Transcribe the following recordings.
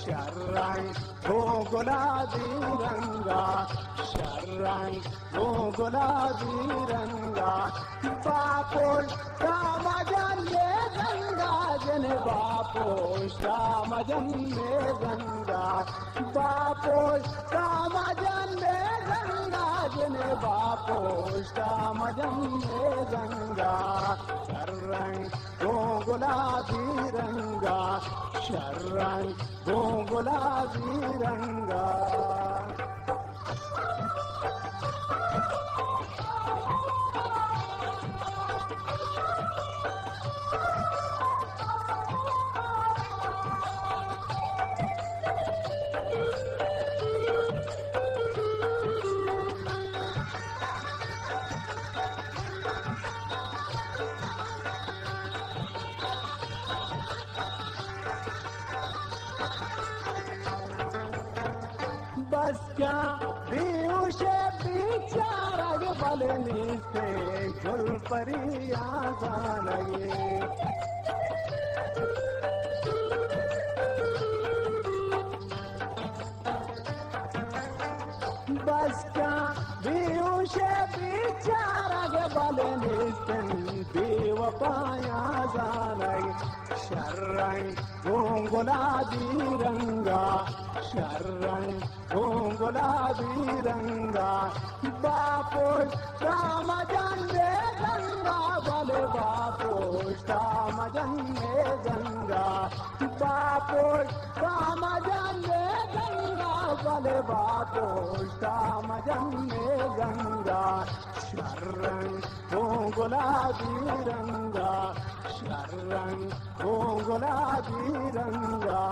शर्रंग हो गुलाबी रंगा, शर्रंग हो गुलाबी रंगा, बापोश कामजन्मे गंगा जन बापोश कामजन्मे गंगा, बापोश कामजन्मे गंगा जन बापोश कामजन्मे गंगा, शर्रंग हो गुलाबी रंगा, शर्रंग हो गुलाबी रंगा। बस क्या बेहोशे बेचारा बलनी से गुल परी आजा लगे, बस क्या बेहोशे बेचारा बलनी से बेवफाया जा लगे, शर्रंग हो गुलाबी रंगा, शर्रंग हो गुलाबी रंगा, बापोश कामजन्मे गंगा बले बापोश कामजन्मे गंगा, बापोश कामजन्मे गंगा बले बापोश कामजन्मे गंगा, शर्रंग हो गुलाबी रंगा, शर्रंग हो गुलाबी रंगा,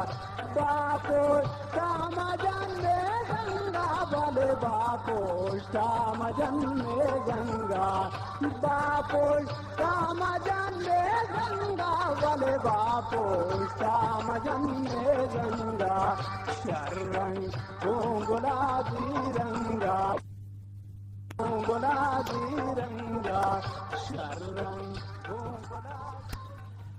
बापोश कामजन्मे गंगा बले बापोश कामजन्मे गंगा, बापोश कामजन्मे गंगा बले बापोश कामजन्मे गंगा, शर्रंग हो गुलाबी रंगा, हो गुलाबी रंगा, शर्रंग हो गुलाबी